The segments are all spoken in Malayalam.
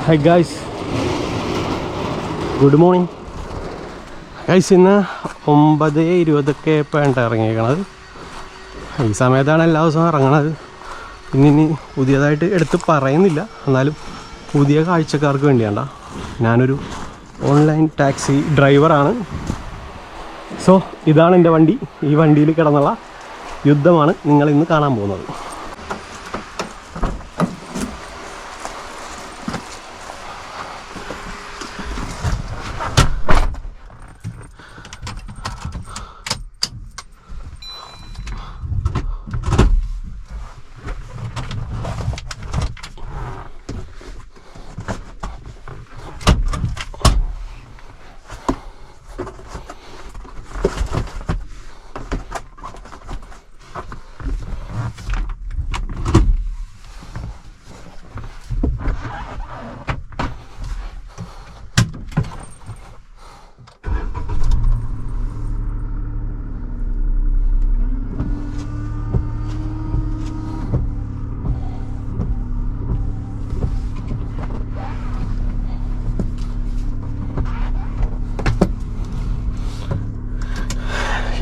Hi guys, good morning guys. ഇന്ന് 9:20 ആയപ്പോഴാണ് ഇറങ്ങിയേക്കണത്. ഈ സമയത്താണ് എല്ലാ ദിവസവും ഇറങ്ങണത്. ഇനി പുതിയതായിട്ട് എടുത്ത് പറയുന്നില്ല, എന്നാലും പുതിയ കാഴ്ചക്കാർക്ക് വേണ്ടിയാണ്ട. ഞാനൊരു ഓൺലൈൻ ടാക്സി ഡ്രൈവറാണ്. സോ ഇതാണ് എൻ്റെ വണ്ടി. ഈ വണ്ടിയിൽ കിടന്നുള്ള യുദ്ധമാണ് നിങ്ങൾ ഇന്ന് കാണാൻ പോകുന്നത്.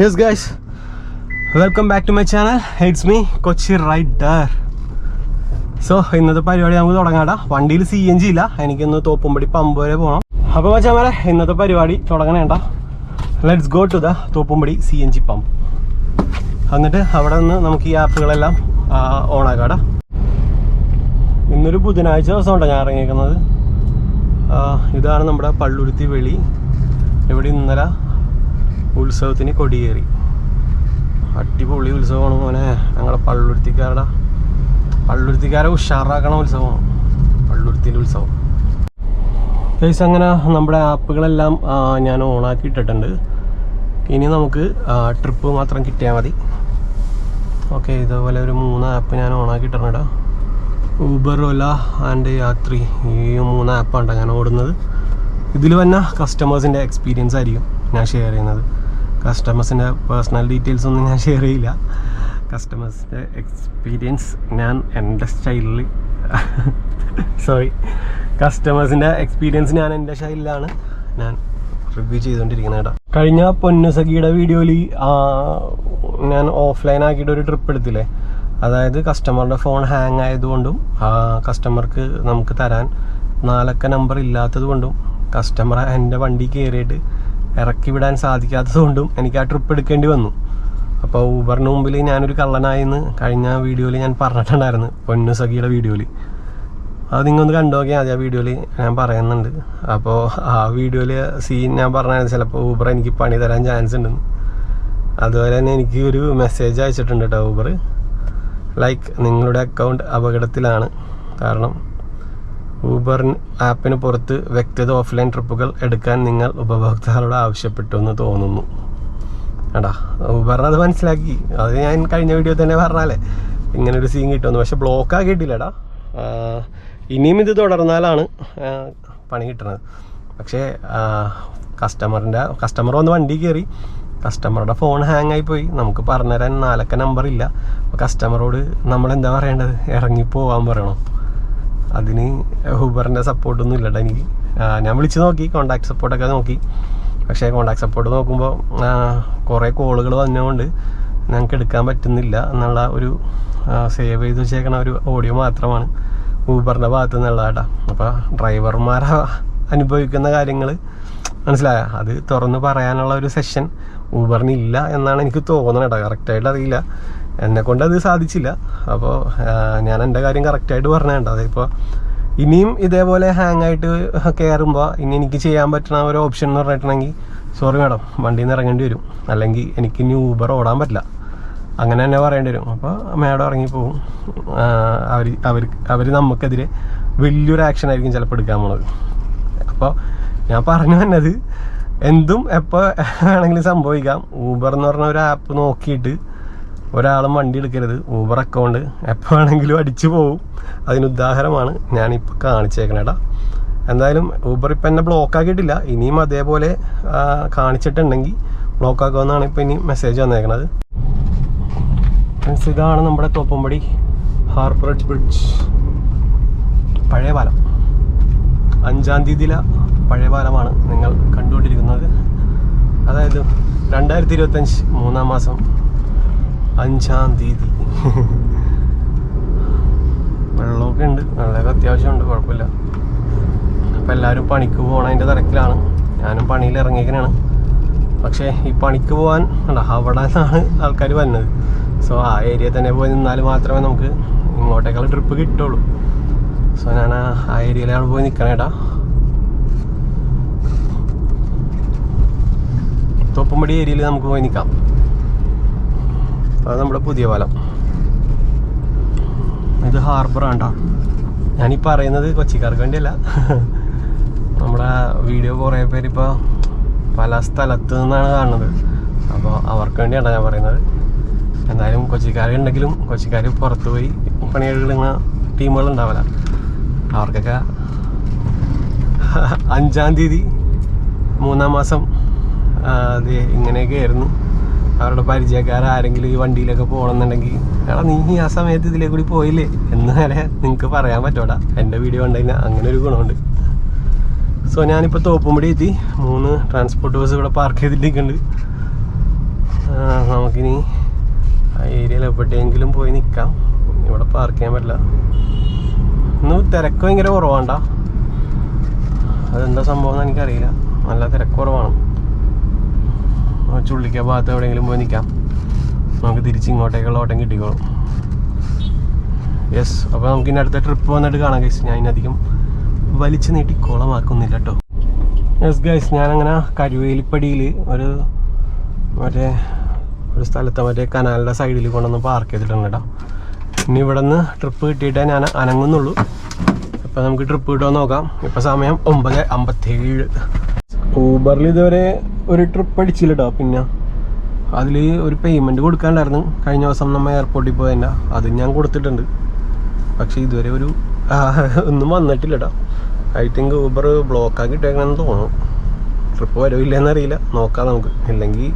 Yes guys, welcome back to my channel. It's me, Kochi Rider. So ഇന്നത്തെ പരിപാടി നമുക്ക് തുടങ്ങാം. വണ്ടിയിൽ CNG ഇല്ല, എനിക്കൊന്ന് തോപ്പുംപടി പമ്പ് വരെ പോകണം. അപ്പോൾ മച്ചാമാരെ, ഇന്നത്തെ പരിപാടി തുടങ്ങണേണ്ട. Let's go to the Thoppumpady CNG pump. എന്നിട്ട് അവിടെ നിന്ന് നമുക്ക് ഈ ആപ്പുകളെല്ലാം ഓണാക്കാടാ. ഇന്നൊരു ബുധനാഴ്ച ദിവസമുണ്ടോ ഞാൻ ഇറങ്ങിയിരിക്കുന്നത്. ഇതാണ് നമ്മുടെ പള്ളുരുത്തി വെളി. ഇവിടെ ഇന്നലെ ഉത്സവത്തിന് കൊടിയേറി. അടിപൊളി ഉത്സവമാണ് മോനെ. ഞങ്ങളുടെ പള്ളുരുത്തിക്കാരെ ഉഷാറാക്കണ ഉത്സവമാണ് പള്ളുരുത്തിൻ്റെ ഉത്സവം. ഗൈസ്, അങ്ങനെ നമ്മുടെ ആപ്പുകളെല്ലാം ഞാൻ ഓണാക്കി ഇട്ടിട്ടുണ്ട്. ഇനി നമുക്ക് ട്രിപ്പ് മാത്രം കിട്ടിയാൽ മതി. ഓക്കെ, ഇതേപോലെ ഒരു 3 ആപ്പ് ഞാൻ ഓണാക്കി ഇട്ടിട്ടുണ്ട്. ഊബർ, ഓല ആൻഡ് യാത്രി, ഈ 3 ആപ്പാണ് ഞാൻ ഓടുന്നത്. ഇതിൽ വന്ന കസ്റ്റമേഴ്സിൻ്റെ എക്സ്പീരിയൻസ് ആയിരിക്കും ഞാൻ ഷെയർ ചെയ്യുന്നത്. കസ്റ്റമേഴ്സിൻ്റെ പേഴ്സണൽ ഡീറ്റെയിൽസ് ഒന്നും ഞാൻ ഷെയർ ചെയ്യില്ല. കസ്റ്റമേഴ്സിൻ്റെ എക്സ്പീരിയൻസ് ഞാൻ എൻ്റെ സ്റ്റൈലിൽ കസ്റ്റമേഴ്സിൻ്റെ എക്സ്പീരിയൻസ് ഞാൻ എൻ്റെ സ്റ്റൈലിലാണ് ഞാൻ റിവ്യൂ ചെയ്തുകൊണ്ടിരിക്കുന്നത് കേട്ടോ. കഴിഞ്ഞ പൊന്നുസഖിയുടെ വീഡിയോയിൽ ഞാൻ ഓഫ്ലൈൻ ആക്കിയിട്ട് ഒരു ട്രിപ്പ് എടുത്തില്ലേ, അതായത് കസ്റ്റമറുടെ ഫോൺ ഹാങ് ആയതുകൊണ്ടും കസ്റ്റമർക്ക് നമുക്ക് തരാൻ 4 അക്ക നമ്പർ ഇല്ലാത്തത് കൊണ്ടും കസ്റ്റമർ എൻ്റെ വണ്ടി കയറിയിട്ട് ഇറക്കി വിടാൻ സാധിക്കാത്തത് കൊണ്ടും എനിക്ക് ആ ട്രിപ്പ് എടുക്കേണ്ടി വന്നു. അപ്പോൾ ഊബറിന് മുമ്പിൽ ഞാനൊരു കള്ളനായെന്ന് കഴിഞ്ഞ വീഡിയോയിൽ ഞാൻ പറഞ്ഞിട്ടുണ്ടായിരുന്നു, പൊന്നുസഖിയുടെ വീഡിയോയിൽ. അത് നിങ്ങൊന്ന് കണ്ടുനോക്കിയാൽ മതി. ആ വീഡിയോയിൽ ഞാൻ പറയുന്നുണ്ട്. അപ്പോൾ ആ വീഡിയോയിൽ സീൻ ഞാൻ പറഞ്ഞാൽ ചിലപ്പോൾ ഊബർ എനിക്ക് പണി തരാൻ ചാൻസ് ഉണ്ടെന്ന്. അതുപോലെ തന്നെ എനിക്ക് ഒരു മെസ്സേജ് അയച്ചിട്ടുണ്ട് കേട്ടോ ഊബർ. ലൈക്ക്, നിങ്ങളുടെ അക്കൗണ്ട് അപകടത്തിലാണ്, കാരണം ഊബർ ആപ്പിന് പുറത്ത് വ്യക്തിഗത ഓഫ്ലൈൻ ട്രിപ്പുകൾ എടുക്കാൻ നിങ്ങൾ ഉപഭോക്താക്കളോട് ആവശ്യപ്പെട്ടു എന്ന് തോന്നുന്നു. എടാ, ഊബറിന് അത് മനസ്സിലാക്കി. അത് ഞാൻ കഴിഞ്ഞ വീഡിയോ തന്നെ പറഞ്ഞാലേ ഇങ്ങനൊരു സീൻ കിട്ടുമെന്ന്. പക്ഷെ ബ്ലോക്ക് ആക്കിയിട്ടില്ലടാ. ഇനിയും ഇത് തുടർന്നാലാണ് പണി കിട്ടുന്നത്. പക്ഷേ കസ്റ്റമർ വന്ന് വണ്ടി കയറി, കസ്റ്റമറുടെ ഫോൺ ഹാങ് ആയിപ്പോയി. നമുക്ക് പറഞ്ഞുതരാൻ 4 അക്ക നമ്പർ ഇല്ല. അപ്പോൾ കസ്റ്റമറോട് നമ്മളെന്താ പറയേണ്ടത്? ഇറങ്ങിപ്പോവാൻ പറയണോ? അതിന് ഊബറിൻ്റെ സപ്പോർട്ടൊന്നും ഇല്ലട്ടോ എനിക്ക്. ഞാൻ വിളിച്ച് നോക്കി, കോൺടാക്ട് സപ്പോർട്ടൊക്കെ നോക്കി. പക്ഷേ കോൺടാക്ട് സപ്പോർട്ട് നോക്കുമ്പോൾ കുറേ കോളുകൾ വന്നതുകൊണ്ട് ഞങ്ങൾക്ക് എടുക്കാൻ പറ്റുന്നില്ല എന്നുള്ള ഒരു സേവ് ചെയ്ത് വെച്ചേക്കണ ഒരു ഓഡിയോ മാത്രമാണ് ഊബറിൻ്റെ ഭാഗത്ത് നിന്നുള്ള കേട്ടോ. അപ്പോൾ ഡ്രൈവർമാർ അനുഭവിക്കുന്ന കാര്യങ്ങൾ മനസ്സിലായ, അത് തുറന്ന് പറയാനുള്ള ഒരു സെഷൻ ഊബറിന് ഇല്ല എന്നാണ് എനിക്ക് തോന്നുന്നത് കേട്ടോ. കറക്റ്റായിട്ട് അറിയില്ല, എന്നെക്കൊണ്ട് അത് സാധിച്ചില്ല. അപ്പോൾ ഞാൻ എൻ്റെ കാര്യം കറക്റ്റായിട്ട് പറഞ്ഞേണ്ട. അതിപ്പോൾ ഇനിയും ഇതേപോലെ ഹാങ് ആയിട്ട് കയറുമ്പോൾ ഇനി എനിക്ക് ചെയ്യാൻ പറ്റുന്ന ഒരു ഓപ്ഷൻ എന്ന് പറഞ്ഞിട്ടുണ്ടെങ്കിൽ, സോറി മാഡം, വണ്ടിയിൽ നിന്ന് ഇറങ്ങേണ്ടി വരും, അല്ലെങ്കിൽ എനിക്ക് ഇനി ഊബർ ഓടാൻ പറ്റില്ല, അങ്ങനെ തന്നെ പറയേണ്ടി വരും. അപ്പോൾ മാഡം ഇറങ്ങിപ്പോവും. അവർ നമുക്കെതിരെ വലിയൊരു ആക്ഷൻ ആയിരിക്കും ചിലപ്പോൾ എടുക്കാൻ പോണത്. അപ്പോൾ ഞാൻ പറഞ്ഞു തന്നത്, എന്തും എപ്പോൾ വേണമെങ്കിലും സംഭവിക്കാം. ഊബർ എന്ന് പറഞ്ഞ ഒരു ആപ്പ് നോക്കിയിട്ട് ഒരാളും വണ്ടി എടുക്കരുത്. ഊബർ അക്കൗണ്ട് എപ്പോൾ വേണമെങ്കിലും അടിച്ചു പോവും. അതിനുദാഹരണമാണ് ഞാനിപ്പോൾ കാണിച്ചേക്കണേടാ. എന്തായാലും ഊബർ ഇപ്പം എന്നെ ബ്ലോക്ക് ആക്കിയിട്ടില്ല. ഇനിയും അതേപോലെ കാണിച്ചിട്ടുണ്ടെങ്കിൽ ബ്ലോക്ക് ആക്കുമെന്നാണ് ഇപ്പോൾ ഇനി മെസ്സേജ് വന്നേക്കണത്. ഫ്രണ്ട്സ്, ഇതാണ് നമ്മുടെ തോപ്പുംപടി ഹാർബർ ബ്രിഡ്ജ്, പഴയ പാലം. 5-ാം തീയതിയിലെ പഴയ പാലമാണ് നിങ്ങൾ കണ്ടുകൊണ്ടിരിക്കുന്നത്. അതായത് 2025 3-ാം മാസം 5-ാം തീയതി. വെള്ളമൊക്കെ ഉണ്ട്, വെള്ളമൊക്കെ അത്യാവശ്യമുണ്ട്, കുഴപ്പമില്ല. അപ്പം എല്ലാവരും പണിക്ക് പോകണതിൻ്റെ തിരക്കിലാണ്. ഞാനും പണിയിൽ ഇറങ്ങിയേക്കാനാണ്. പക്ഷേ ഈ പണിക്ക് പോകാൻ അവിടെ നിന്നാണ് ആൾക്കാർ വരുന്നത്. സോ ആ ഏരിയ തന്നെ പോയി നിന്നാൽ മാത്രമേ നമുക്ക് ഇങ്ങോട്ടേക്കുള്ള ട്രിപ്പ് കിട്ടുള്ളൂ. സോ ഞാൻ ആ ഏരിയയിലാണ് പോയി നിൽക്കണേട്ടാ. തോപ്പുംപടി ഏരിയയിൽ നമുക്ക് പോയി നിൽക്കാം. അത് നമ്മുടെ പുതിയ പാലം. ഇത് ഹാർബറാണ് കേട്ടോ. ഞാനീ പറയുന്നത് കൊച്ചിക്കാർക്ക് വേണ്ടിയല്ല. നമ്മുടെ വീഡിയോ കുറേ പേരിപ്പോൾ പല സ്ഥലത്ത് നിന്നാണ് കാണുന്നത്. അപ്പോൾ അവർക്ക് വേണ്ടിയാണ് ഞാൻ പറയുന്നത്. എന്തായാലും കൊച്ചിക്കാരുണ്ടെങ്കിലും കൊച്ചിക്കാർ പുറത്ത് പോയി പണിയെടുക്കുന്ന ടീമുകളുണ്ടാവില്ല. അവർക്കൊക്കെ 5-ാം തീയതി 3-ാം മാസം അത് ഇങ്ങനെയൊക്കെ ആയിരുന്നു. അവരുടെ പരിചയക്കാരെങ്കിലും ഈ വണ്ടിയിലൊക്കെ പോകണമെന്നുണ്ടെങ്കിൽ എടാ നീ ആ സമയത്ത് ഇതിലേ കൂടി പോയില്ലേ എന്ന് വരെ നിങ്ങൾക്ക് പറയാൻ പറ്റൂടാ. എൻ്റെ വീഡിയോ കണ്ടുകഴിഞ്ഞാൽ അങ്ങനെ ഒരു ഗുണമുണ്ട്. സോ ഞാനിപ്പോൾ തോപ്പുംപടി എത്തി. 3 ട്രാൻസ്പോർട്ട് ബസ് ഇവിടെ പാർക്ക് ചെയ്തിട്ടിരിക്കുന്നുണ്ട്. നമുക്കിനി ആ ഏരിയയിൽ എവിടെയെങ്കിലും പോയി നിൽക്കാം. ഇവിടെ പാർക്ക് ചെയ്യാൻ പറ്റില്ല. ഇന്ന് തിരക്ക് ഭയങ്കര കുറവാണ്ട. അതെന്താ സംഭവം എന്ന് എനിക്കറിയില്ല. നല്ല തിരക്ക് കുറവാണ്. ചുള്ളിക്ക ഭാഗത്ത് എവിടെയെങ്കിലും പോയി നിൽക്കാം. നമുക്ക് തിരിച്ച് ഇങ്ങോട്ടേക്കുള്ള ഓട്ടം കിട്ടിക്കോളും. യെസ്, അപ്പോൾ നമുക്ക് ഇനി അടുത്ത ട്രിപ്പ് വന്നിട്ട് കാണാം ഗൈസ്. ഞാൻ ഇതിനധികം വലിച്ചു നീട്ടി കോളമാക്കുന്നില്ല കേട്ടോ. യെസ് ഗൈസ്, ഞാനങ്ങനെ കരുവേലിപ്പടിയിൽ ഒരു സ്ഥലത്ത് കനാലിൻ്റെ സൈഡിൽ കൊണ്ടുവന്ന് പാർക്ക് ചെയ്തിട്ടുണ്ട് കേട്ടോ. ഇനി ഇവിടെ നിന്ന് ട്രിപ്പ് കിട്ടിയിട്ടേ ഞാൻ അനങ്ങുന്നുള്ളൂ. അപ്പോൾ നമുക്ക് ട്രിപ്പ് കിട്ടുമോ നോക്കാം. ഇപ്പോൾ സമയം 9:57. ഊബറിൽ ഇതുവരെ ഒരു ട്രിപ്പ് അടിച്ചില്ല കേട്ടോ. പിന്നെ അതിൽ ഒരു പേയ്മെൻറ്റ് കൊടുക്കാനുണ്ടായിരുന്നു. കഴിഞ്ഞ ദിവസം നമ്മൾ എയർപോർട്ടിൽ പോയതിൻ്റെ അത് ഞാൻ കൊടുത്തിട്ടുണ്ട്. പക്ഷേ ഇതുവരെ ഒന്നും വന്നിട്ടില്ല കേട്ടോ. ഐ തിങ്ക് ഊബർ ബ്ലോക്കാക്കി ഇട്ടേക്കണമെന്ന് തോന്നുന്നു. ട്രിപ്പ് വരുമില്ലെന്നറിയില്ല, നോക്കാം നമുക്ക്. ഇല്ലെങ്കിൽ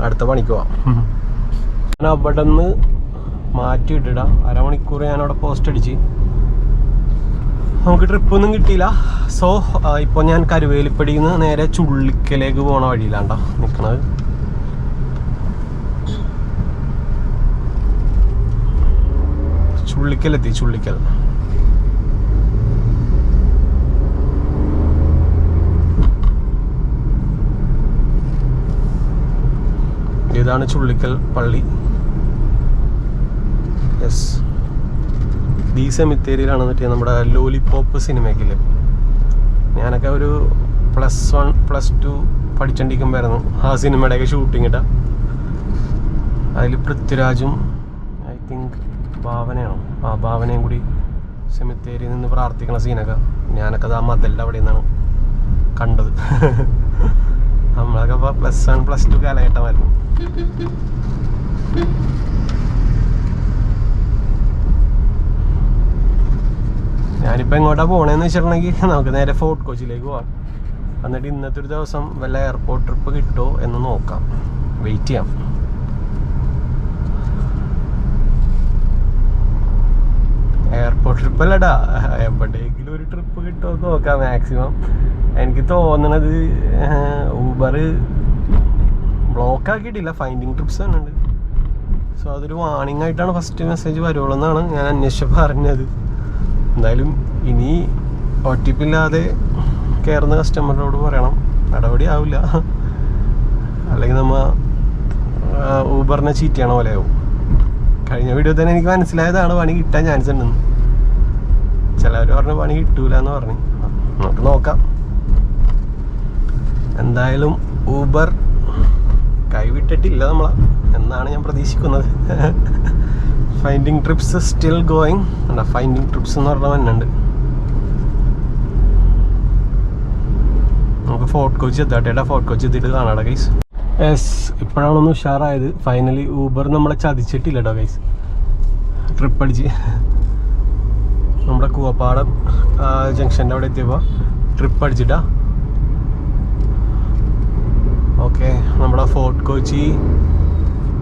അടുത്ത പണിക്ക് പോവാം. ഞാൻ അവിടെ നിന്ന് മാറ്റി ഇട്ടിടാം. അരമണിക്കൂർ ഞാനവിടെ പോസ്റ്റ് അടിച്ച് നമുക്ക് ട്രിപ്പൊന്നും കിട്ടിയില്ല. സോ ഇപ്പോൾ ഞാൻ കരുവേലിപ്പടിയിൽ നിന്ന് നേരെ ചുള്ളിക്കലേക്ക് പോണ വഴിയിലാണ്ടോ നിൽക്കണത്. ചുള്ളിക്കലെത്തി. ചുള്ളിക്കൽ ഇതാണ് ചുള്ളിക്കൽ പള്ളി. യെസ്, ഈ സെമിത്തേരിയിലാണ് മറ്റേ നമ്മുടെ ലോലിപോപ്പ് സിനിമയ്ക്കില്ലേ. ഞാനൊക്കെ ഒരു +1 +2 പഠിച്ചോണ്ടിരിക്കുമ്പോഴായിരുന്നു ആ സിനിമയുടെയൊക്കെ ഷൂട്ടിങ് ഇട്ടാ. അതിൽ പൃഥ്വിരാജും ഐ തിങ്ക് ഭാവനയാണോ ഭാവനയും കൂടി സെമിത്തേരിയിൽ നിന്ന് പ്രാർത്ഥിക്കണ സീനൊക്കെ ഞാനൊക്കെ അത് ആ മതലിൻ്റെ അവിടെ നിന്നാണ് കണ്ടത്. നമ്മളൊക്കെ +1 +2 കാലഘട്ടമായിരുന്നു. ഞാനിപ്പോൾ എങ്ങോട്ടാണ് പോകണമെന്ന് വെച്ചിട്ടുണ്ടെങ്കിൽ നമുക്ക് നേരെ ഫോർട്ട് കൊച്ചിയിലേക്ക് പോകാം. എന്നിട്ട് ഇന്നത്തെ ഒരു ദിവസം വല്ല എയർപോർട്ട് ട്രിപ്പ് കിട്ടുമോ എന്ന് നോക്കാം. വെയിറ്റ് ചെയ്യാം. എയർപോർട്ട് ട്രിപ്പ് അല്ലടാ, എവിടെയെങ്കിലും ഒരു ട്രിപ്പ് കിട്ടുമോ എന്ന് നോക്കാം മാക്സിമം. എനിക്ക് തോന്നണത് ഊബർ ബ്ലോക്ക് ആക്കിയിട്ടില്ല, ഫൈൻഡിങ് ട്രിപ്സ് തന്നെ ഉണ്ട്. സോ അതൊരു വാണിംഗ് ആയിട്ടാണ് ഫസ്റ്റ് മെസ്സേജ് വരുള്ളൂ എന്നാണ് ഞാൻ അന്വേഷിച്ച് പറഞ്ഞത്. എന്തായാലും ഇനി OTP ഇല്ലാതെ കയറുന്ന കസ്റ്റമറിനോട് പറയണം, നടപടി ആവില്ല. അല്ലെങ്കിൽ നമ്മൾ ഊബറിനെ ചീറ്റ് ചെയ്യണ പോലെ ആവും. കഴിഞ്ഞ വീഡിയോ തന്നെ എനിക്ക് മനസ്സിലായതാണ് പണി കിട്ടാൻ ചാൻസ് ഉണ്ടെന്ന്. ചിലവർ പറഞ്ഞ പണി കിട്ടൂല എന്ന് പറഞ്ഞു. നമുക്ക് നോക്കാം. എന്തായാലും ഊബർ കൈവിട്ടിട്ടില്ല നമ്മളെ എന്നാണ് ഞാൻ പ്രതീക്ഷിക്കുന്നത്. Finding TRIPS still going. Finding TRIPS എന്ന് പറഞ്ഞാൽ വന്നുണ്ട്. നമുക്ക് ഫോർട്ട് കൊച്ചി എത്താട്ടേട്ടാ. ഫോർട്ട് കൊച്ചി എത്തിയിട്ട് കാണാടാ ഗൈസ്. യെസ്, ഇപ്പോഴാണൊന്ന് ഉഷാറായത്. ഫൈനലി ഊബർ നമ്മളെ ചതിച്ചിട്ടില്ല കേട്ടോ ഗൈസ്. ട്രിപ്പ് അടിച്ച് നമ്മുടെ കൂവപ്പാടം ജംഗ്ഷൻ്റെ അവിടെ എത്തിയപ്പോൾ ട്രിപ്പ് അടിച്ചിട്ടാ. ഓക്കെ, നമ്മുടെ ഫോർട്ട് കൊച്ചി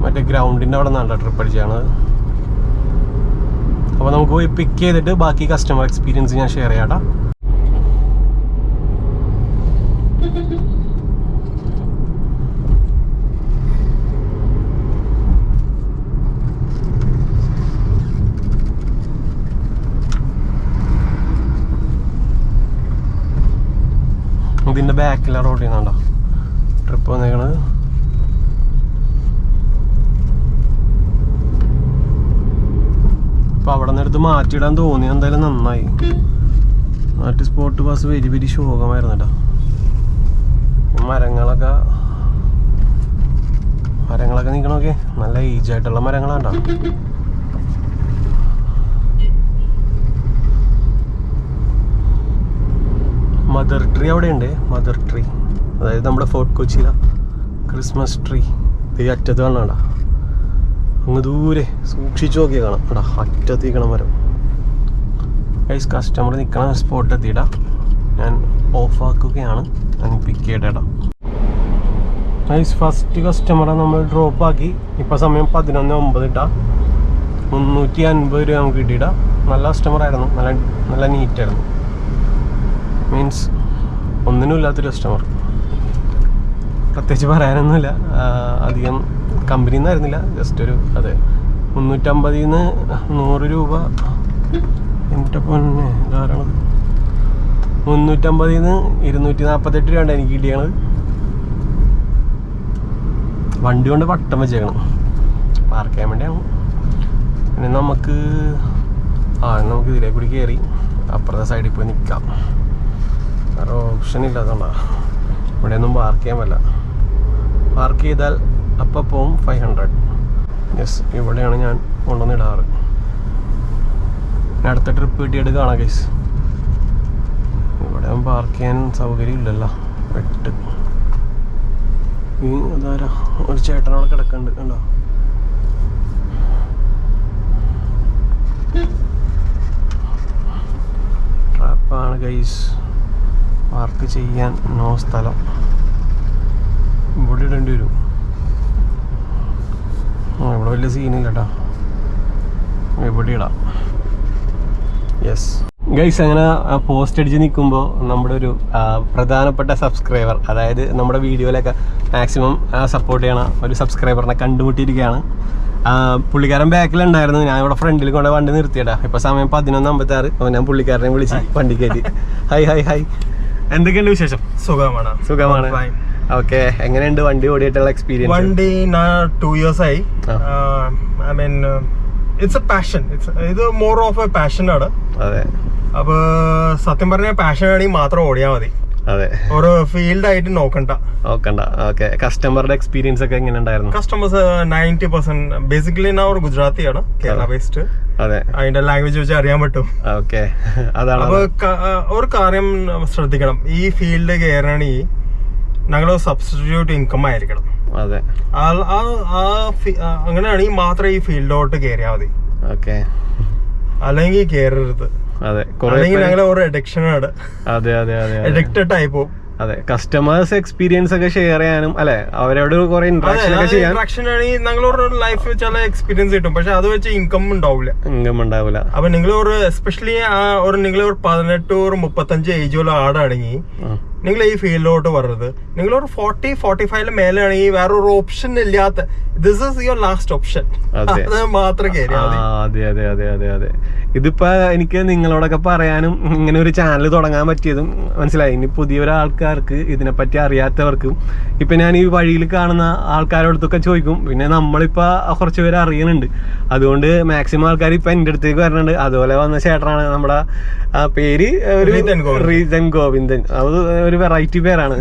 മറ്റേ ഗ്രൗണ്ടിൻ്റെ അവിടെ നിന്നാണ് ട്രിപ്പ് അടിച്ചാണ്. അപ്പോൾ നമുക്ക് പോയി പിക്ക് ചെയ്തിട്ട് ബാക്കി കസ്റ്റമർ എക്സ്പീരിയൻസ് ഞാൻ ഷെയർ ചെയ്യാം. ഇതിന്റെ ബാക്കിലെ റോഡിൽ നിന്നുണ്ടോ ട്രിപ്പ് വന്നേക്കണത്. അപ്പൊ അവിടെ നിന്ന് എടുത്ത് മാറ്റിയിടാൻ തോന്നി, എന്തായാലും നന്നായി. മറ്റ് സ്പോട്ട് ബസ് വെരി വെരി ശോകമായിരുന്നു കേട്ടോ. മരങ്ങളൊക്കെ നിൽക്കണോക്കെ നല്ല ഏജ് ആയിട്ടുള്ള മരങ്ങളാണ്ടോ. മദർ ട്രീ അവിടെ ഉണ്ട്. മദർ ട്രീ അതായത് നമ്മുടെ ഫോർട്ട് കൊച്ചിയിലെ ക്രിസ്മസ് ട്രീ ഈ അറ്റത്ത് കാണാടാ. അങ്ങ് ദൂരെ സൂക്ഷിച്ചു നോക്കിയാൽ കാണാം. എടാ അറ്റത്തിരിക്കണം മരം. ഗൈസ് കസ്റ്റമർ നിൽക്കണ സ്പോട്ട് എത്തിയിട്ടാ. ഞാൻ ഓഫാക്കുകയാണ്. ഞാൻ പിക്ക് ചെയ്യട്ടേട്ടാ. ഗൈസ് ഫസ്റ്റ് കസ്റ്റമറെ നമ്മൾ ഡ്രോപ്പ് ആക്കി. ഇപ്പം സമയം 11:09 ഇട്ടാ. 350 രൂപ നമുക്ക് കിട്ടിയിട്ടാ. നല്ല കസ്റ്റമർ ആയിരുന്നു, നല്ല നീറ്റായിരുന്നു. മീൻസ് ഒന്നിനും ഇല്ലാത്തൊരു കസ്റ്റമർ. പ്രത്യേകിച്ച് പറയാനൊന്നുമില്ല. അധികം കമ്പനിയിൽ നിന്നായിരുന്നില്ല, ജസ്റ്റ് ഒരു അതെ 350 100 രൂപ. എൻ്റെ പൊന്നെ ധാരാളം. 350 248 രൂപ എനിക്ക് കിട്ടിയത്. വണ്ടി കൊണ്ട് വട്ടം വെച്ചേക്കണം, പാർക്ക് ചെയ്യാൻ വേണ്ടിയാണ്. പിന്നെ നമുക്ക് ഇതിലേക്ക് കൂടി കയറി അപ്പുറത്തെ സൈഡിൽ പോയി നിൽക്കാം. വേറെ ഓപ്ഷൻ ഇല്ലാത്തതുകൊണ്ടാ. ഇവിടെയൊന്നും പാർക്ക് ചെയ്യാൻ പറ്റില്ല. പാർക്ക് ചെയ്താൽ അപ്പം പോവും 500. യെസ്, ഇവിടെയാണ് ഞാൻ കൊണ്ടുവന്നിടാറ്. അടുത്ത ട്രിപ്പ് കിട്ടിയിട്ട് കാണാം ഗൈസ്. ഇവിടെ പാർക്ക് ചെയ്യാൻ സൗകര്യം ഇല്ലല്ലോ. വെട്ട് അതാരാ ഒരു ചേട്ടനവിടെ കിടക്കുന്നുണ്ട് കണ്ടോ. ട്രാപ്പാണ് ഗൈസ്. പാർക്ക് ചെയ്യാൻ നോ സ്ഥലം. ഇവിടെ ഇടേണ്ടി വരും. ഇവിടെ വലിയ സീനില്ല കേട്ടോ. ഇവിടെ ഇടാം. യെസ് ഗൈസ്, അങ്ങനെ പോസ്റ്റ് അടിച്ച് നിൽക്കുമ്പോൾ നമ്മുടെ ഒരു പ്രധാനപ്പെട്ട സബ്സ്ക്രൈബർ, അതായത് നമ്മുടെ വീഡിയോയിലൊക്കെ മാക്സിമം സപ്പോർട്ട് ചെയ്യണ ഒരു സബ്സ്ക്രൈബറിനെ കണ്ടുമുട്ടിയിരിക്കുകയാണ്. പുള്ളിക്കാരൻ ബാക്കിലുണ്ടായിരുന്നു. ഞാൻ ഇവിടെ ഫ്രണ്ടിൽ കൊണ്ട് വണ്ടി നിർത്തിയടാ. ഇപ്പൊ സമയം 11:56. അപ്പോൾ ഞാൻ പുള്ളിക്കാരനെ വിളിച്ച് വണ്ടി കയറ്റി. ഹായ് എന്തൊക്കെയുണ്ട് വിശേഷം? സുഖമാണ്. ഓക്കെ, എങ്ങനെയുണ്ട് വണ്ടി ഓടിയിട്ടുള്ള എക്സ്പീരിയൻസ്? വണ്ടി 2 years ആയി. I mean it's A passion. ഇത് മോർ ഓഫ് എ പാഷൻ ആണ്. അതെ. അപ്പൊ സത്യം പറഞ്ഞ പാഷൻ ആണെങ്കിൽ മാത്രം ഓടിയാൽ മതി. അതെ, ഒരു ഫീൽഡ് ആയിട്ട് നോക്കണ്ട. ഓക്കെ. കസ്റ്റമറുടെ എക്സ്പീരിയൻസ് ഒക്കെ എങ്ങനെ ഉണ്ടായിരുന്നു? കസ്റ്റമേഴ്സ് 90% ബേസിക്കലി ഞാൻ ഒരു ഗുജറാത്തിയാണ്, കേരള ബേസ്ഡ്. അതെ, അതിന്റെ ലാംഗ്വേജ് വെച്ച് അറിയാൻ പറ്റും. ഓക്കെ, അതാണ്. അപ്പൊ ഒരു കാര്യം ശ്രദ്ധിക്കണം, ഈ ഫീൽഡ് കയറണമെങ്കിൽ ഞങ്ങൾ സബ്സ്റ്റിറ്റ്യൂട്ട് ഇൻകം ആയിരിക്കണം. അതെ, അങ്ങനെയാണെങ്കിൽ മാത്രമേ ഈ ഫീൽഡിലോട്ട് കയറിയാൽ മതി. ഓക്കെ, അല്ലെങ്കിൽ കയറരുത്. അതെ, അല്ലെങ്കിൽ ഞങ്ങളെ ഒരു അഡിക്ഷൻ ആണ്. അതെ, അഡിക്റ്റഡ് ആയി പോകും. അതെ, കസ്റ്റമേഴ്സ് എക്സ്പീരിയൻസ് ഒക്കെ ഷെയർ ചെയ്യാനും അല്ലെ, അവരോട് കുറെ ഇന്ററാക്ഷൻ ഒക്കെ ചെയ്യാൻ. ഇന്ററാക്ഷൻ ആണെങ്കിൽ ഞങ്ങളൊരു ലൈഫ് ചില എക്സ്പീരിയൻസ് കിട്ടും, പക്ഷെ അത് വെച്ച് ഇൻകം ഉണ്ടാവില്ല. അപ്പൊ നിങ്ങൾ ഒരു എസ്പെഷ്യലി നിങ്ങൾ ഒരു 18 or 35 ഏജുള്ള ആടാണെങ്കിൽ നിങ്ങൾ ഈ ഫീൽഡിലോട്ട് വരരുത്. നിങ്ങളൊരു 40-45 മേലെ ആണെങ്കിൽ വേറൊരു ഓപ്ഷൻ ഇല്ലാത്ത, this is your last option. അത് മാത്രം അതെ. ഇതിപ്പോ എനിക്ക് നിങ്ങളോടൊക്കെ പറയാനും ഇങ്ങനെ ഒരു ചാനൽ തുടങ്ങാൻ പറ്റിയതും മനസ്സിലായി. ഇനി പുതിയ ഒരാൾക്കാർക്ക് ഇതിനെപ്പറ്റി അറിയാത്തവർക്കും ഇപ്പൊ ഞാൻ ഈ വഴിയിൽ കാണുന്ന ആൾക്കാരോടത്തൊക്കെ ചോദിക്കും. പിന്നെ നമ്മളിപ്പോ കുറച്ച് പേര് അറിയുന്നുണ്ട്, അതുകൊണ്ട് മാക്സിമം ആൾക്കാർ ഇപ്പൊ എന്റെ അടുത്തേക്ക് വരണുണ്ട്. അതുപോലെ വന്ന ചേട്ടനാണ് നമ്മുടെ പേര് റീതൻ ഗോവിന്ദൻ. അത് ഒരു വെറൈറ്റി പേരാണ്.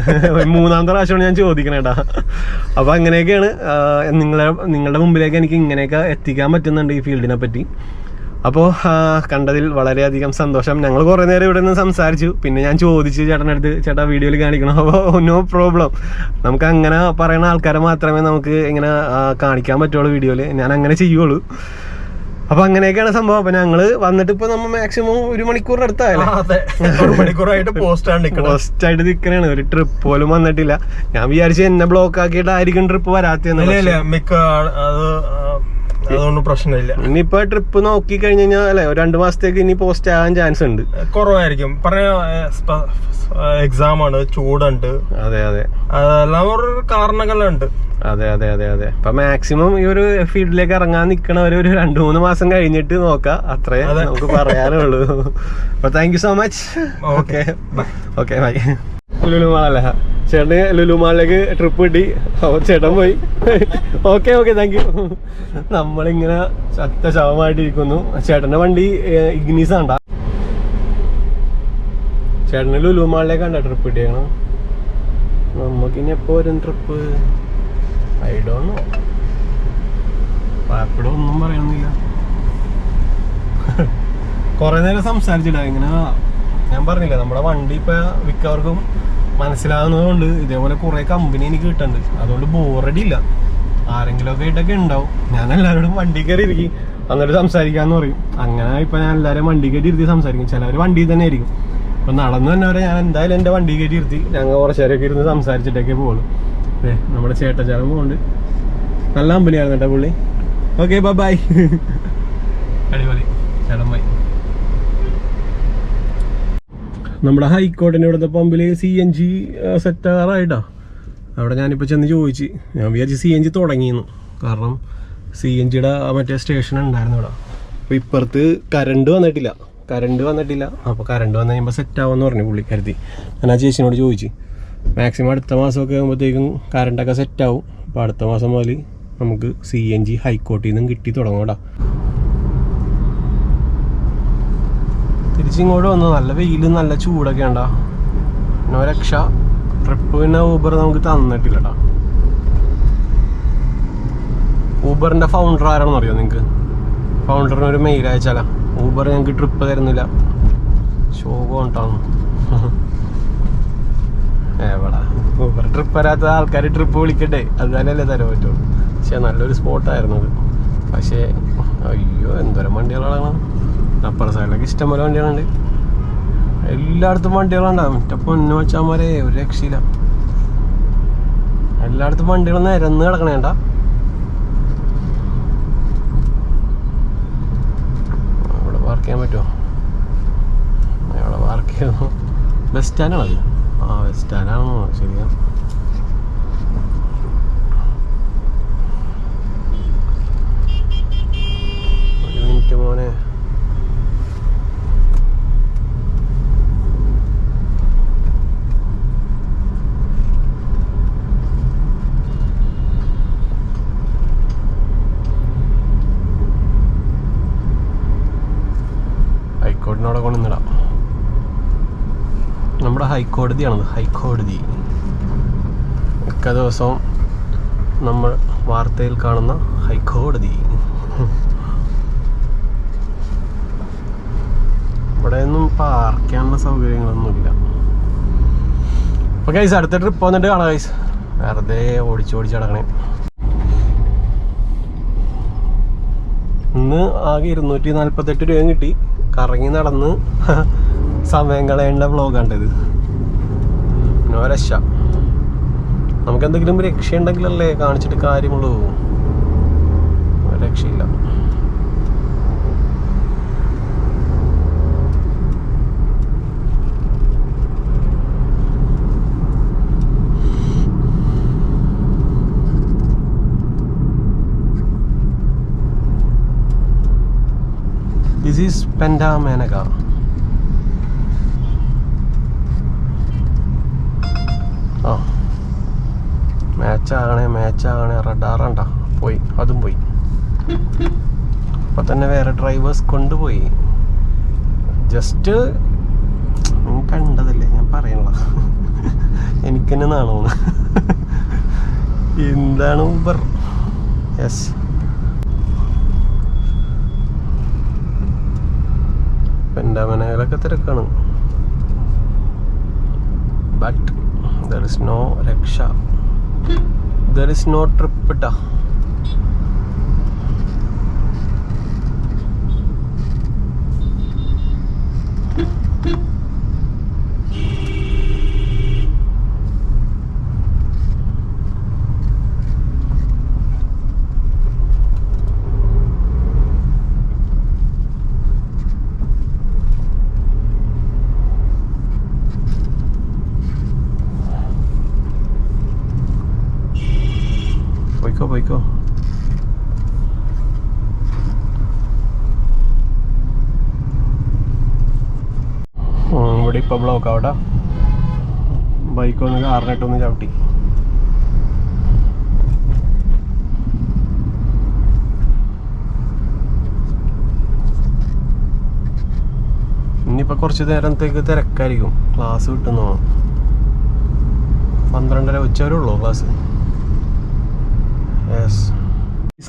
3ാമത്തെ പ്രാവശ്യമാണ് ഞാൻ ചോദിക്കണേട്ടാ. അപ്പൊ അങ്ങനെയൊക്കെയാണ് നിങ്ങളുടെ മുമ്പിലേക്ക് എനിക്ക് ഇങ്ങനെയൊക്കെ എത്തിക്കാൻ പറ്റുന്നുണ്ട് ഈ ഫീൽഡിനെ പറ്റി. അപ്പോൾ കണ്ടതിൽ വളരെയധികം സന്തോഷം. ഞങ്ങൾ കുറേ നേരം ഇവിടെ നിന്ന് സംസാരിച്ചു. പിന്നെ ഞാൻ ചോദിച്ചു ചേട്ടനടുത്ത്, ചേട്ടാ വീഡിയോയിൽ കാണിക്കണം. അപ്പോൾ നോ പ്രോബ്ലം, നമുക്ക് അങ്ങനെ പറയുന്ന ആൾക്കാരെ മാത്രമേ നമുക്ക് ഇങ്ങനെ കാണിക്കാൻ പറ്റുള്ളൂ വീഡിയോയിൽ. ഞാൻ അങ്ങനെ ചെയ്യുള്ളൂ. അപ്പൊ അങ്ങനെയൊക്കെയാണ് സംഭവം. അപ്പൊ ഞങ്ങള് വന്നിട്ട് ഇപ്പൊ നമ്മ മാക്സിമം 1 മണിക്കൂറായിട്ട് പോസ്റ്റായിട്ട് നിൽക്കണേണ്. ഒരു ട്രിപ്പ് പോലും വന്നിട്ടില്ല. ഞാൻ വിചാരിച്ചു എന്നെ ബ്ലോക്ക് ആക്കിയിട്ടായിരിക്കും ട്രിപ്പ് വരാത്തത്. മിക്ക അത് അതുകൊണ്ട് പ്രശ്നമില്ല. ഇനിയിപ്പോ ട്രിപ്പ് നോക്കി കഴിഞ്ഞു കഴിഞ്ഞാൽ അല്ലെ 2 മാസത്തേക്ക് ഇനി പോസ്റ്റ് ആകാൻ ചാൻസ് ഉണ്ട്. കുറവായിരിക്കും. പറഞ്ഞ എക്സാം ആണ്, ചൂടുണ്ട്. അതെ അതെ, അതെല്ലാം ഒരു കാരണങ്ങളുണ്ട്. അതെ അതെ അതെ അതെ. അപ്പൊ മാക്സിമം ഈ ഒരു ഫീൽഡിലേക്ക് ഇറങ്ങാൻ നിക്കണവര് ഒരു 2-3 മാസം കഴിഞ്ഞിട്ട് നോക്കാം. അത്രേ നമുക്ക് പറയാനുള്ളൂ. അപ്പൊ thank you so much. Okay okay bye. ലുലുമാളല്ലേ ചേട്ടന്? ലുലുമാളിലേക്ക് ട്രിപ്പ് കിട്ടി. ചേട്ടൻ പോയി. Okay okay thank you. നമ്മളിങ്ങനെ ചത്ത ശവമായിട്ടിരിക്കുന്നു. ചേട്ടന്റെ വണ്ടി ഇഗ്നീസ് ആണ്ട. ചേട്ടന് ലുലുമാളിലേക്കാണ്ട ട്രിപ്പ് കിട്ടിയാണ്. നമുക്കിനി എപ്പോ വരും trip? I don't know. Rapido ഒന്നും പറയണമെന്നില്ല. കുറെ നേരം സംസാരിച്ചില്ല. ഇങ്ങനെ ഞാൻ പറഞ്ഞില്ല, നമ്മുടെ വണ്ടി ഇപ്പൊ മിക്കവർക്കും മനസ്സിലാകുന്നത് കൊണ്ട് ഇതേപോലെ കുറെ കമ്പനി എനിക്ക് കിട്ടുന്നുണ്ട്. അതുകൊണ്ട് ബോറടി ഇല്ല. ആരെങ്കിലും ഒക്കെ ആയിട്ടൊക്കെ ഉണ്ടാവും. ഞാൻ എല്ലാവരോടും വണ്ടി കയറി ഇരിക്കും, എന്നിട്ട് സംസാരിക്കാന്ന് പറയും. അങ്ങനെ ഇപ്പൊ ഞാൻ എല്ലാവരും വണ്ടി കയറ്റി ഇരുത്തി സംസാരിക്കും. ചിലവർ വണ്ടിയിൽ തന്നെ ആയിരിക്കും. ഇപ്പൊ നടന്നു തന്നെ വരെ ഞാൻ എന്തായാലും എന്റെ വണ്ടി കയറ്റി ഇരുത്തി ഞങ്ങൾ കുറച്ചു നേരമൊക്കെ ഇരുന്ന് സംസാരിച്ചിട്ടൊക്കെ പോകുള്ളൂ. നമ്മുടെ ചേട്ടച്ചാരൻ പോകുന്നുണ്ട്. നല്ല കമ്പനിയായിരുന്നു കേട്ടോ പുള്ളി. Okay bye. അടിപൊളി ചേട്ടൻ ബൈ. നമ്മുടെ ഹൈക്കോടതിൻ്റെ ഇവിടുത്തെ പമ്പിൽ CNG സെറ്റ് ആറായിട്ടാ. അവിടെ ഞാനിപ്പോൾ ചെന്ന് ചോദിച്ച്, ഞാൻ വിചാരിച്ച് CNG തുടങ്ങിയെന്ന്. കാരണം CNGയുടെ മറ്റേ സ്റ്റേഷൻ ഉണ്ടായിരുന്നു ഇവിടെ. അപ്പോൾ ഇപ്പുറത്ത് കറണ്ട് വന്നിട്ടില്ല. അപ്പോൾ കറണ്ട് വന്നു കഴിയുമ്പോൾ സെറ്റ് ആവുമെന്ന് പറഞ്ഞു പുള്ളിക്കാരത്തി. ഞാൻ ആ ചേച്ചിനോട് ചോദിച്ചു. മാക്സിമം അടുത്ത മാസമൊക്കെ ആകുമ്പോഴത്തേക്കും കറണ്ടൊക്കെ സെറ്റാവും. അപ്പോൾ അടുത്ത മാസം മുതൽ നമുക്ക് CNG ഹൈക്കോടതിയിൽ നിന്നും കിട്ടി തുടങ്ങും കേട്ടോ. തിരിച്ചിങ്ങോട്ട് വന്നു. നല്ല വെയിലും നല്ല ചൂടൊക്കെ ഉണ്ടാ. പിന്നെ രക്ഷ. ട്രിപ്പ് പിന്നെ ഊബർ നമുക്ക് തന്നിട്ടില്ല കേട്ടോ. ഊബറിൻ്റെ ഫൗണ്ടർ ആരാണെന്ന് അറിയോ നിങ്ങൾക്ക്? ഫൗണ്ടറിന് ഒരു മെയിൽ അയച്ചാലാ. ഊബർ ഞങ്ങൾക്ക് ട്രിപ്പ് തരുന്നില്ല. ശോകം ഉണ്ടാവും. എവിടാ ഊബർ ട്രിപ്പ് വരാത്ത ആൾക്കാർ ട്രിപ്പ് വിളിക്കട്ടെ, അതുതന്നെയല്ലേ തരാൻ പറ്റുള്ളൂ. പക്ഷേ നല്ലൊരു സ്പോട്ടായിരുന്നു അത്. പക്ഷേ അയ്യോ എന്തോരം വണ്ടികളാണ്. അപ്പുറ സൈഡിലൊക്കെ ഇഷ്ടംപോലെ വണ്ടികളുണ്ട്. എല്ലായിടത്തും വണ്ടികളുണ്ടാവും. മറ്റേ പൊന്നു വെച്ചാമാരെ ഒരു രക്ഷയില്ല. എല്ലായിടത്തും വണ്ടികൾ നിരന്ന് കിടക്കണേണ്ട. ഇവിടെ പാർക്ക് ചെയ്യാൻ പറ്റുമോ? ഇവിടെ പാർക്ക് ചെയ്യുന്നു. ബസ് സ്റ്റാൻഡാണത്. ബസ് സ്റ്റാൻഡാണെന്നോ? ശരിയാ. ഒരു മിനിറ്റ് മോനെ. ഹൈക്കോടതിനോടെ കൊണ്ടുവന്നിടാം. നമ്മുടെ ഹൈക്കോടതിയാണത്. ഹൈക്കോടതി മിക്ക ദിവസവും നമ്മൾ വാർത്തയിൽ കാണുന്ന ഹൈക്കോടതി. ഇവിടെ ഒന്നും പാർക്ക് ചെയ്യാനുള്ള സൗകര്യങ്ങളൊന്നുമില്ല. അപ്പോൾ ഗൈസ് അടുത്ത ട്രിപ്പ് വന്നിട്ട് കാണാം ഗൈസ്. വെറുതെ ഓടിച്ച് കിടക്കണേ. ഇന്ന് ആകെ 248 രൂപയും കിട്ടി. കറങ്ങി നടന്ന് സമയം കളയേണ്ട വ്ളോഗാണിത്. നോ രക്ഷ. നമുക്കെന്തെങ്കിലും രക്ഷയുണ്ടെങ്കിലല്ലേ കാണിച്ചിട്ട് കാര്യമുള്ളൂ. രക്ഷയില്ല. This is Pendamanega. മാച്ചാണ് റഡാറണ്ട പോയി. അതും പോയി. അപ്പം തന്നെ വേറെ ഡ്രൈവേഴ്സ് കൊണ്ടുപോയി. ജസ്റ്റ് കണ്ടതല്ലേ, ഞാൻ പറയണ. എനിക്കെന്നെ നാണോന്ന്. എന്താണ് ഊബർ? യെസ്. പെൻഡാമനയിലൊക്കെ തിരക്കാണ്. ബട്ട് ദർ ഇസ് നോ രക്ഷ. ദർ ഇസ് നോ ട്രിപ്പ് ട്ടാ. പോയിക്കോ. ഇവിടെ ഇപ്പൊ ബ്ലോക്ക് ആവട്ടെ. ബൈക്ക് ഒന്ന് കാറിനിട്ടൊന്ന് ചവിട്ടി. ഇനിയിപ്പോ കുറച്ച് നേരത്തേക്ക് തിരക്കായിരിക്കും. ക്ലാസ് കിട്ടുന്നു 12:30 ഉച്ച വരെ ഉള്ളൂ ക്ലാസ്. യെസ്,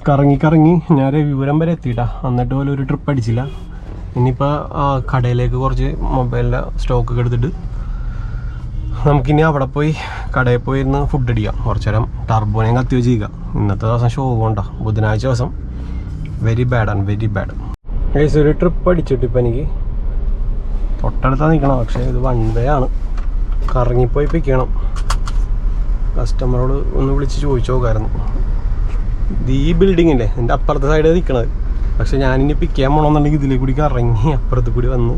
കറങ്ങി ഞാൻ വിവരം വരെ എത്തിയിട്ടാ. എന്നിട്ട് പോലും ഒരു ട്രിപ്പ് അടിച്ചില്ല. ഇനിയിപ്പോൾ കടയിലേക്ക് കുറച്ച് മൊബൈലിൻ്റെ സ്റ്റോക്കൊക്കെ എടുത്തിട്ട് നമുക്കിനി അവിടെ പോയി കടയിൽ പോയി ഇരുന്ന് ഫുഡ് അടിക്കാം. കുറച്ച് നേരം ടർബോനെയും കത്തി വെച്ച് ചെയ്യുക. ഇന്നത്തെ ദിവസം ഷോ കൊണ്ടാ, ബുധനാഴ്ച ദിവസം വെരി ബാഡാണ്, വെരി ബാഡ്. ഒരു ട്രിപ്പ് അടിച്ചിട്ട് ഇപ്പം എനിക്ക് തൊട്ടടുത്താണ് നിൽക്കണം. പക്ഷേ ഇത് വൺ വേ ആണ്, കറങ്ങിപ്പോയി പിക്കണം. കസ്റ്റമറോട് ഒന്ന് വിളിച്ച് ചോദിച്ചു നോക്കായിരുന്നു. ഇത് ഈ ബിൽഡിങ്ങില്ലേ എൻ്റെ അപ്പുറത്തെ സൈഡിൽ നിൽക്കണത്. പക്ഷെ ഞാനിനി പിക്ക് ചെയ്യാൻ പോകണമെന്നുണ്ടെങ്കിൽ ഇതിലേക്ക് കൂടി കറങ്ങി അപ്പുറത്ത് കൂടി വന്ന്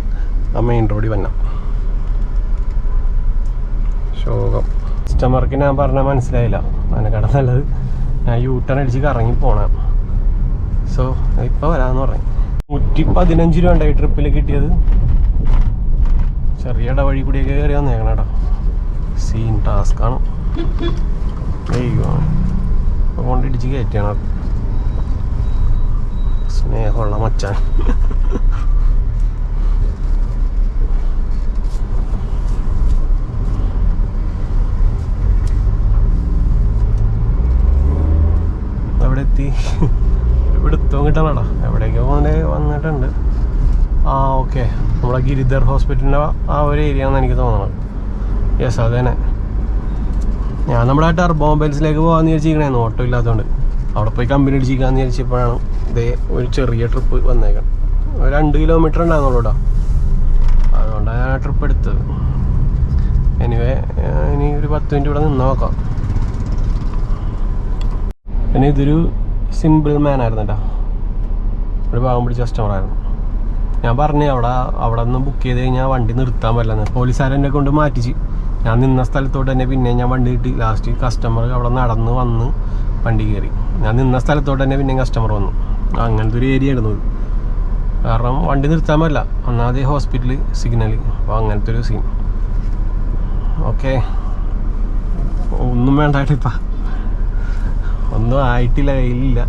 ആ മെയിൻ റോഡിൽ വന്ന ശോകം. കസ്റ്റമർക്ക് ഞാൻ പറഞ്ഞാൽ മനസ്സിലായില്ല. അതിനെക്കാട് നല്ലത് ഞാൻ യൂട്ടേൺ അടിച്ച് കറങ്ങി പോണം. സോ ഇപ്പോൾ വരാമെന്ന് പറഞ്ഞു. 115 രൂപ ഉണ്ടായി ട്രിപ്പിൽ കിട്ടിയത്. ചെറിയ ഇടവഴി കൂടിയൊക്കെ കയറി വന്നേക്കണം കേട്ടോ. സീൻ ടാസ്ക്കാണ്. അപ്പോൾ കൊണ്ടിടിച്ച് കയറ്റിയാണ്. സ്നേഹമുള്ള മച്ചാൻ. അവിടെ എത്തി. ഇവിടുത്തോ കിട്ടണടാ. എവിടേക്കോ വന്നിട്ടുണ്ട്. ആ ഓക്കെ, നമ്മളെ ഗിരിധർ ഹോസ്പിറ്റലിൻ്റെ ആ ഒരു ഏരിയ ആണെന്ന് എനിക്ക് തോന്നണം. യെസ് അത് തന്നെ. ഞാൻ നമ്മുടെ ടർബോ മൊബൈൽസിലേക്ക് പോകാമെന്ന് വിചാരിച്ചിരിക്കണേന്ന്, ഓട്ടോ ഇല്ലാത്തതുകൊണ്ട്. അവിടെ പോയി കമ്പനി അടിച്ചിരിക്കാന്ന് വിചാരിച്ചപ്പോഴാണ് ഇതേ ഒരു ചെറിയ ട്രിപ്പ് വന്നേക്കാം. 2 കിലോമീറ്റർ ഉണ്ടായിരുന്നുള്ളൂ കേട്ടോ. അതുകൊണ്ടാണ് ഞാൻ ആ ട്രിപ്പ് എടുത്തത്. എനിവേ ഇനി ഒരു 10 മിനിറ്റ് ഇവിടെ നിന്ന് നോക്കാം. പിന്നെ ഇതൊരു സിമ്പിൾ മാൻ ആയിരുന്നു കേട്ടോ. ഒരു ഭാഗം പിടിച്ച കസ്റ്റമറായിരുന്നു. ഞാൻ പറഞ്ഞു അവിടെ നിന്ന് ബുക്ക് ചെയ്ത് കഴിഞ്ഞാൽ വണ്ടി നിർത്താൻ പറ്റില്ലെന്ന്. പോലീസുകാരെന്നെ കൊണ്ട് മാറ്റിച്ച് ഞാൻ നിന്ന സ്ഥലത്തോട്ട് തന്നെ പിന്നെ ഞാൻ വണ്ടി കിട്ടി. ലാസ്റ്റ് കസ്റ്റമർ അവിടെ നടന്ന് വന്ന് വണ്ടി കയറി. ഞാൻ നിന്ന സ്ഥലത്തോട്ട് തന്നെ പിന്നെ കസ്റ്റമർ വന്നു. അങ്ങനത്തെ ഒരു ഏരിയ ആയിരുന്നു. കാരണം വണ്ടി നിർത്താൻ പറ്റില്ല. ഒന്നാമത് ഹോസ്പിറ്റൽ സിഗ്നൽ. അപ്പോൾ അങ്ങനത്തെ ഒരു സീൻ. ഓക്കെ, ഒന്നും വേണ്ടായിട്ടിപ്പം ഒന്നും ആയിട്ടില്ല, കയ്യിലില്ല.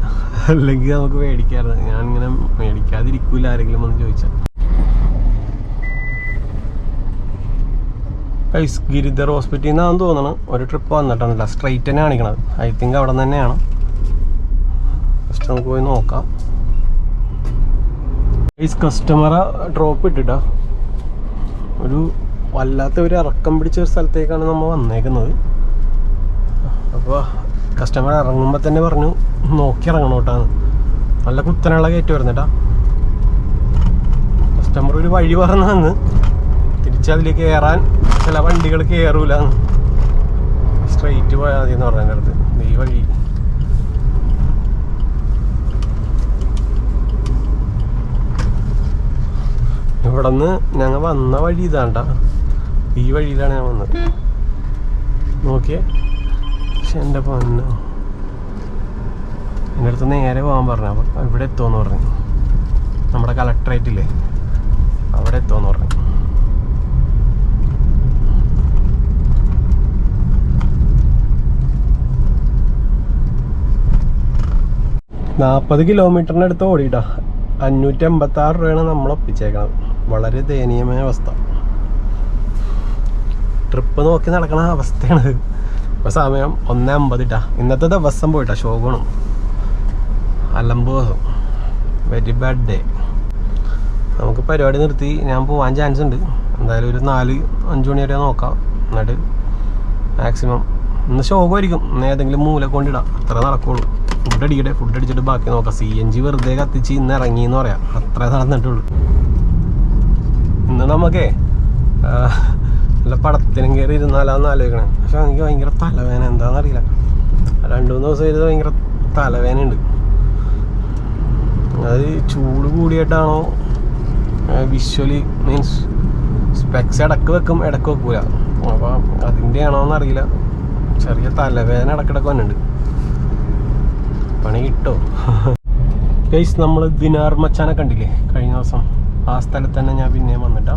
അല്ലെങ്കിൽ നമുക്ക് മേടിക്കാറുണ്ട്. ഞാനിങ്ങനെ മേടിക്കാതിരിക്കൂല ആരെങ്കിലും ഒന്ന് ചോദിച്ചാൽ. ഗിരിധർ ഹോസ്പിറ്റലിൽ നിന്നാണെന്ന് തോന്നണം ഒരു ട്രിപ്പ് വന്നിട്ടുണ്ടല്ലോ. സ്ട്രൈറ്റ് തന്നെ കാണിക്കണത്. ഐ തിങ്ക് അവിടെ നിന്ന് തന്നെയാണ്. ജസ്റ്റ് നമുക്ക് പോയി നോക്കാം. കസ്റ്റമറെ ഡ്രോപ്പ് ഇട്ടിട്ടാ ഒരു വല്ലാത്ത ഒരു ഇറക്കം പിടിച്ച ഒരു സ്ഥലത്തേക്കാണ് നമ്മൾ വന്നേക്കുന്നത്. അപ്പോൾ കസ്റ്റമർ ഇറങ്ങുമ്പോൾ തന്നെ പറഞ്ഞു നോക്കി ഇറങ്ങണം കേട്ടാന്ന്. നല്ല കുത്തനുള്ള കയറ്റി വരുന്നേട്ടാ. കസ്റ്റമർ ഒരു വഴി പറഞ്ഞാന്ന് തിരിച്ചതിലേക്ക് കയറാൻ ചില വണ്ടികൾ കയറൂല. സ്ട്രെയിറ്റ് പോയാൽ മതി എന്ന് പറഞ്ഞ അടുത്ത് ഈ വഴി. ഇവിടെ നിന്ന് ഞങ്ങൾ വന്ന വഴി ഇതാണ്ട. ഈ വഴിയിലാണ് ഞാൻ വന്നത്. നോക്കിയേ. പക്ഷെ എൻ്റെ പൊന്നോ, എൻ്റെ അടുത്ത് നേരെ പോകാൻ പറഞ്ഞു. അപ്പം ഇവിടെ എത്തുമെന്ന് പറഞ്ഞു. നമ്മുടെ കളക്ടറേറ്റില്ലേ അവിടെ എത്തുമെന്ന് പറഞ്ഞു. $40 കിലോമീറ്ററിന് അടുത്ത് ഓടിയിട്ടാ. 586 രൂപയാണ് നമ്മൾ ഒപ്പിച്ചേക്കണത്. വളരെ ദയനീയമായ അവസ്ഥ. ട്രിപ്പ് നോക്കി നടക്കണ അവസ്ഥയാണ്. ഇപ്പോൾ സമയം 1:50 ഇട്ടാ. ഇന്നത്തെ ദിവസം പോയിട്ടാ. ഷോകണം അലമ്പ് ദിവസം. Very bad day. നമുക്ക് പരിപാടി നിർത്തി ഞാൻ പോകാൻ ചാൻസ് ഉണ്ട്. എന്തായാലും ഒരു 4-5 മണി വരെ നോക്കാം. എന്നിട്ട് മാക്സിമം ഇന്ന് ഷോകമായിരിക്കും. ഇന്ന് ഏതെങ്കിലും മൂല കൊണ്ടിടാം. അത്ര നടക്കുള്ളൂ. ഫുഡ് അടിക്കട്ടെ. ഫുഡ് അടിച്ചിട്ട് ബാക്കി നോക്കാം. CNG വെറുതെ കത്തിച്ച് ഇന്ന് ഇറങ്ങി എന്ന് പറയാം. അത്രേ നടന്നിട്ടുള്ളൂ. ഇന്ന് നമുക്കേ നല്ല പടത്തിനും കയറി ഇരുന്നാലാന്ന് ആലോചിക്കണേ. പക്ഷെ എനിക്ക് ഭയങ്കര തലവേദന. എന്താണെന്നറിയില്ല. 2-3 ദിവസം ചെയ്ത് ഭയങ്കര തലവേദനയുണ്ട്. അത് ചൂട് കൂടിയിട്ടാണോ വിഷ്വലി മീൻസ് സ്പെക്സ് ഇടക്ക് വെക്കും ഇടക്ക് വെക്കൂല. അപ്പോൾ അതിൻ്റെ ആണോ എന്നറിയില്ല. ചെറിയ തലവേദന ഇടക്കിടക്ക് വന്നിട്ടുണ്ട്. പണി കിട്ടോ. ഗൈസ്, നമ്മൾ ദിനാർ മച്ചാനെ കണ്ടില്ലേ കഴിഞ്ഞ ദിവസം? ആ സ്ഥലത്ത് തന്നെ ഞാൻ പിന്നെയും വന്നിട്ടാ.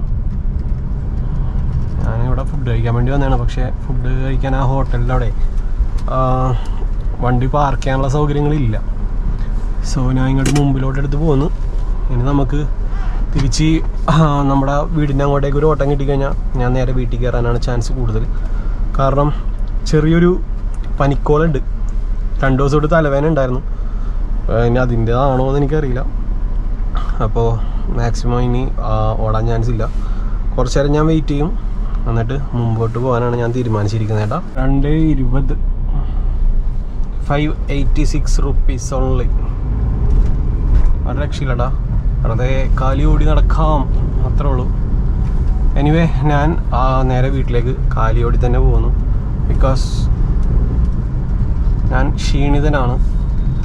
ഞാനിവിടെ ഫുഡ് കഴിക്കാൻ വേണ്ടി വന്നതാണ്. പക്ഷേ ഫുഡ് കഴിക്കാൻ ആ ഹോട്ടലിൻ്റെ അവിടെ വണ്ടി പാർക്ക് ചെയ്യാനുള്ള സൗകര്യങ്ങളില്ല. സോ ഞാൻ ഇങ്ങോട്ട് മുമ്പിലോട്ട് എടുത്ത് പോന്നു. ഇനി നമുക്ക് തിരിച്ച് നമ്മുടെ വീടിൻ്റെ അങ്ങോട്ടേക്ക് ഒരു ഓട്ടം കിട്ടിക്കഴിഞ്ഞാൽ ഞാൻ നേരെ വീട്ടിൽ കയറാനാണ് ചാൻസ് കൂടുതൽ. കാരണം ചെറിയൊരു പനിക്കോളുണ്ട്. 2 ദിവസം തൊട്ട് തലവേദന ഉണ്ടായിരുന്നു. ഇനി അതിൻ്റെതാണോ എന്ന് എനിക്കറിയില്ല. അപ്പോൾ മാക്സിമം ഇനി ഓടാൻ ചാൻസ് ഇല്ല. കുറച്ച് നേരം ഞാൻ വെയിറ്റ് ചെയ്യും. എന്നിട്ട് മുമ്പോട്ട് പോകാനാണ് ഞാൻ തീരുമാനിച്ചിരിക്കുന്നത് ചേട്ടാ. 2:20 586 rupees ഓൺലി. ഒരു രക്ഷയില്ലടാ, വെറുതെ കാലി ഓടി നടക്കാം, അത്രേ ഉള്ളൂ. എനിവേ, ഞാൻ നേരെ വീട്ടിലേക്ക് കാലി ഓടി തന്നെ പോകുന്നു. ബിക്കോസ് ഞാൻ ക്ഷീണിതനാണ്,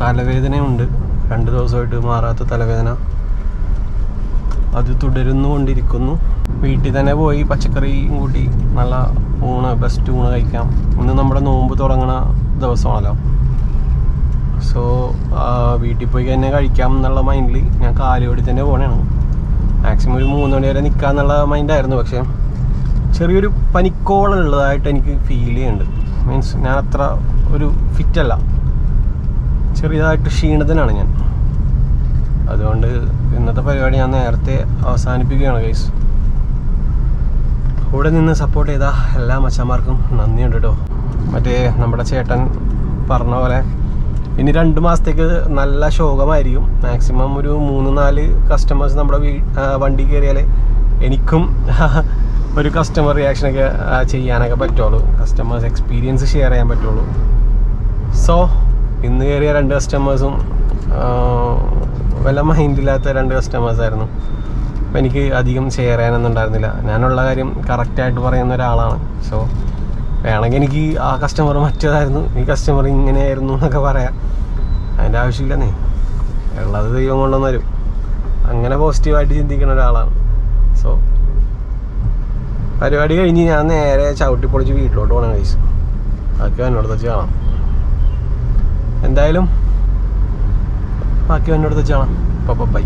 തലവേദനയുണ്ട്. 2 ദിവസമായിട്ട് മാറാത്ത തലവേദന, അത് തുടരുന്നുകൊണ്ടിരിക്കുന്നു. വീട്ടിൽ തന്നെ പോയി പച്ചക്കറിയും കൂട്ടി നല്ല ബെസ്റ്റ് ഊണ് കഴിക്കാം. ഇന്ന് നമ്മുടെ നോമ്പ് തുടങ്ങണ ദിവസമാണല്ലോ. സോ വീട്ടിൽ പോയി തന്നെ കഴിക്കാം എന്നുള്ള മൈൻഡിൽ ഞാൻ കാലിയോടി തന്നെ പോകണതാണ്. മാക്സിമം ഒരു 3 മണി വരെ നിൽക്കാന്നുള്ള മൈൻഡായിരുന്നു. പക്ഷേ ചെറിയൊരു പനിക്കോളുള്ളതായിട്ട് എനിക്ക് ഫീൽ ചെയ്യുന്നുണ്ട്. മീൻസ് ഞാൻ അത്ര ഒരു ഫിറ്റല്ല, ചെറിയതായിട്ട് ക്ഷീണിതനാണ് ഞാൻ. അതുകൊണ്ട് ഇന്നത്തെ പരിപാടി ഞാൻ നേരത്തെ അവസാനിപ്പിക്കുകയാണ് ഗൈസ്. കൂടെ നിന്ന് സപ്പോർട്ട് ചെയ്ത എല്ലാ മച്ചന്മാർക്കും നന്ദിയുണ്ട് കേട്ടോ. മറ്റേ നമ്മുടെ ചേട്ടൻ പറഞ്ഞ പോലെ ഇനി 2 മാസത്തേക്ക് നല്ല ശോകമായിരിക്കും. മാക്സിമം ഒരു 3-4 കസ്റ്റമേഴ്സ് നമ്മുടെ വണ്ടി കയറിയാൽ എനിക്കും ഒരു കസ്റ്റമർ റിയാക്ഷനൊക്കെ ചെയ്യാനൊക്കെ പറ്റുള്ളൂ, കസ്റ്റമേഴ്സ് എക്സ്പീരിയൻസ് ഷെയർ ചെയ്യാൻ പറ്റുള്ളൂ. സോ ഇന്ന് കയറിയ 2 കസ്റ്റമേഴ്സും വല്ല മൈൻഡില്ലാത്ത 2 കസ്റ്റമേഴ്സായിരുന്നു. അപ്പം എനിക്ക് അധികം ഷെയർ ചെയ്യാനൊന്നും ഉണ്ടായിരുന്നില്ല. ഞാനുള്ള കാര്യം കറക്റ്റായിട്ട് പറയുന്ന ഒരാളാണ്. സോ വേണമെങ്കിൽ എനിക്ക് ആ കസ്റ്റമർ മറ്റേതായിരുന്നു, ഈ കസ്റ്റമർ ഇങ്ങനെയായിരുന്നു എന്നൊക്കെ പറയാം. അതിൻ്റെ ആവശ്യമില്ലെന്നേ, ഉള്ളത് ദൈവം കൊണ്ടുവന്ന് വരും. അങ്ങനെ പോസിറ്റീവായിട്ട് ചിന്തിക്കുന്ന ഒരാളാണ്. സോ പരിപാടി കഴിഞ്ഞ് ഞാൻ നേരെ ചവിട്ടിപ്പൊളിച്ച് വീട്ടിലോട്ട് പോകണം കഴിച്ചു. അതൊക്കെ എന്നോട് വെച്ച് കാണാം. എന്തായാലും ബാക്കി എന്നോട് വെച്ച് കാണാം. ബൈ.